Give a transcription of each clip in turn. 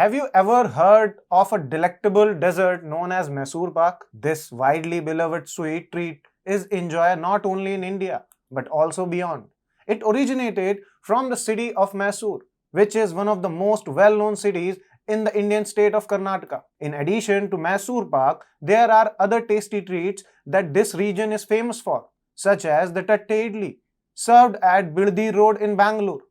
Have you ever heard of a delectable dessert known as Mysore Pak? This widely beloved sweet treat is enjoyed not only in India but also beyond. It originated from the city of Mysore, which is one of the most well-known cities in the Indian state of Karnataka. In addition to Mysore Pak, there are other tasty treats that this region is famous for, such as the Tatte Idli, served at Biddi Road in Bangalore.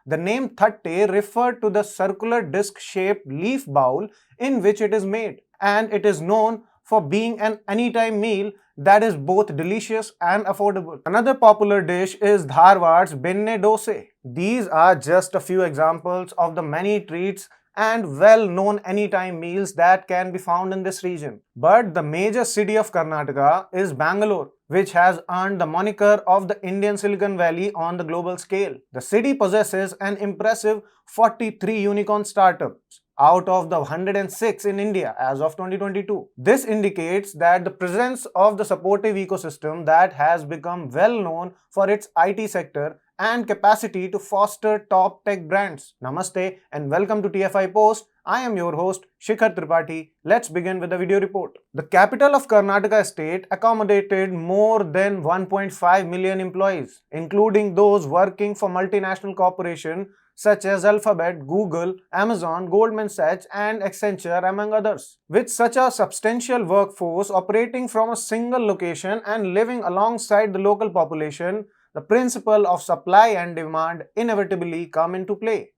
The name Thatte referred to the circular disc-shaped leaf bowl in which it is made, and it is known for being an anytime meal that is both delicious and affordable. Another popular dish is Dharwad's Benne Dose. These are just a few examples of the many treats and well-known anytime meals that can be found in this region. But the major city of Karnataka is Bangalore, which has earned the moniker of the Indian Silicon Valley on the global scale. The city possesses an impressive 43 unicorn startups out of the 106 in India as of 2022. This indicates that the presence of the supportive ecosystem that has become well known for its IT sector and capacity to foster top tech brands. Namaste and welcome to TFI Post. I am your host Shikhar Tripathi. Let's begin with the video report. The capital of Karnataka state accommodated more than 1.5 million employees, including those working for multinational corporations such as Alphabet, Google, Amazon, Goldman Sachs and Accenture among others. With such a substantial workforce operating from a single location and living alongside the local population, the principle of supply and demand inevitably come into play.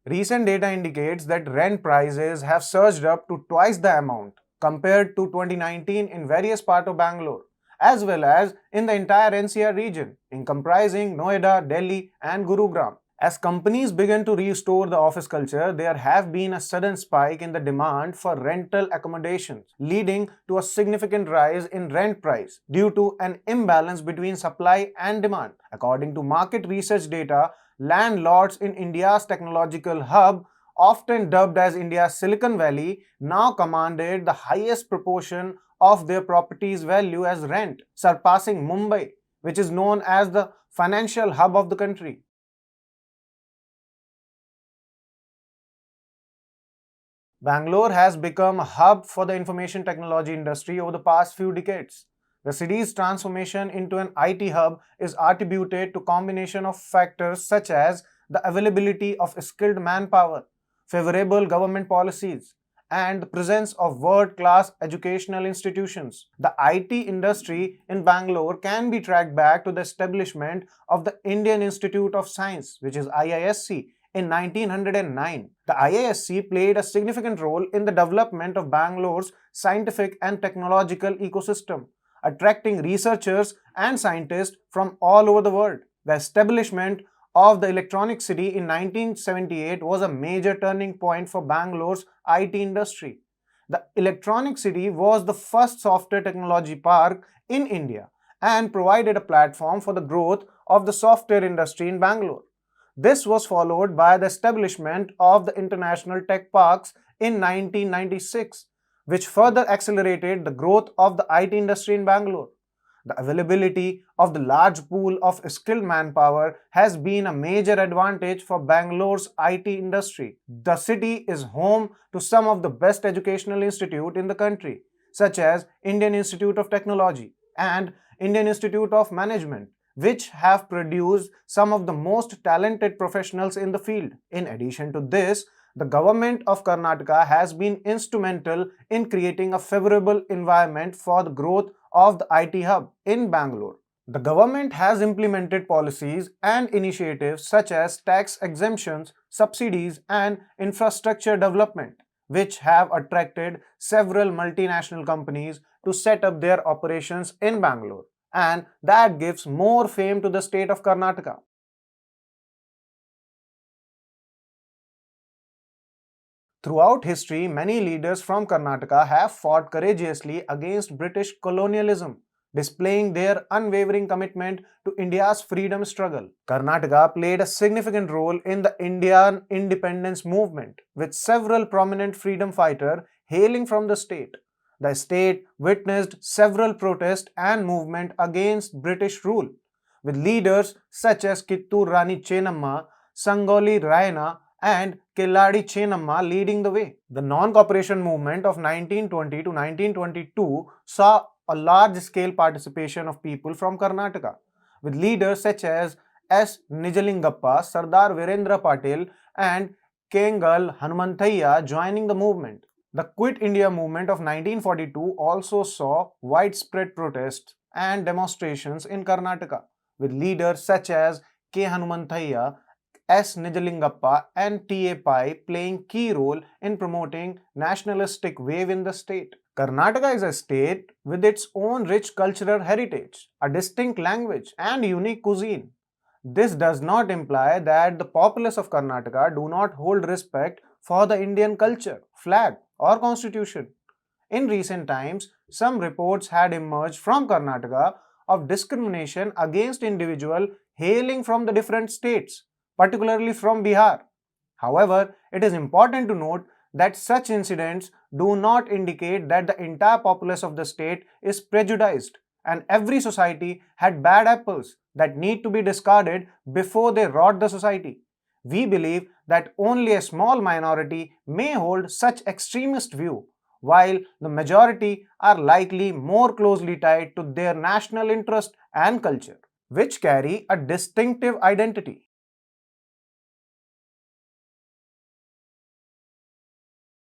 Recent data indicates that rent prices have surged up to twice the amount compared to 2019 in various parts of Bangalore, as well as in the entire NCR region, comprising Noida, Delhi and Gurugram. As companies begin to restore the office culture, there have been a sudden spike in the demand for rental accommodations, leading to a significant rise in rent price due to an imbalance between supply and demand. According to market research data, landlords in India's technological hub, often dubbed as India's Silicon Valley, now commanded the highest proportion of their property's value as rent, surpassing Mumbai, which is known as the financial hub of the country. Bangalore has become a hub for the information technology industry over the past few decades. The city's transformation into an IT hub is attributed to a combination of factors such as the availability of skilled manpower, favorable government policies, and the presence of world-class educational institutions. The IT industry in Bangalore can be tracked back to the establishment of the Indian Institute of Science, which is IISc, in 1909. The IISc played a significant role in the development of Bangalore's scientific and technological ecosystem, attracting researchers and scientists from all over the world. The establishment of the Electronic City in 1978 was a major turning point for Bangalore's IT industry. The Electronic City was the first software technology park in India and provided a platform for the growth of the software industry in Bangalore. This was followed by the establishment of the International Tech Parks in 1996, which further accelerated the growth of the IT industry in Bangalore. The availability of the large pool of skilled manpower has been a major advantage for Bangalore's IT industry. The city is home to some of the best educational institutes in the country, such as Indian Institute of Technology and Indian Institute of Management, which have produced some of the most talented professionals in the field. In addition to this, the government of Karnataka has been instrumental in creating a favorable environment for the growth of the IT hub in Bangalore. The government has implemented policies and initiatives such as tax exemptions, subsidies, and infrastructure development, which have attracted several multinational companies to set up their operations in Bangalore. And that gives more fame to the state of Karnataka. Throughout history, many leaders from Karnataka have fought courageously against British colonialism, displaying their unwavering commitment to India's freedom struggle. Karnataka played a significant role in the Indian independence movement, with several prominent freedom fighters hailing from the state. The state witnessed several protests and movements against British rule, with leaders such as Kittur Rani Chennamma, Sangoli Raina, and Kelladi Chennamma leading the way. The non-cooperation movement of 1920 to 1922 saw a large-scale participation of people from Karnataka, with leaders such as S. Nijalingappa, Sardar Virendra Patil, and Kengal Hanumanthayya joining the movement. The Quit India movement of 1942 also saw widespread protests and demonstrations in Karnataka, with leaders such as K. Hanumanthayya, S. Nijalingappa, and T.A. Pai playing key role in promoting nationalistic wave in the state. Karnataka is a state with its own rich cultural heritage, a distinct language, and unique cuisine. This does not imply that the populace of Karnataka do not hold respect for the Indian culture, flag, or constitution. In recent times, some reports had emerged from Karnataka of discrimination against individuals hailing from the different states, particularly from Bihar. However, it is important to note that such incidents do not indicate that the entire populace of the state is prejudiced and every society had bad apples that need to be discarded before they rot the society. We believe that only a small minority may hold such extremist view, while the majority are likely more closely tied to their national interest and culture, which carry a distinctive identity.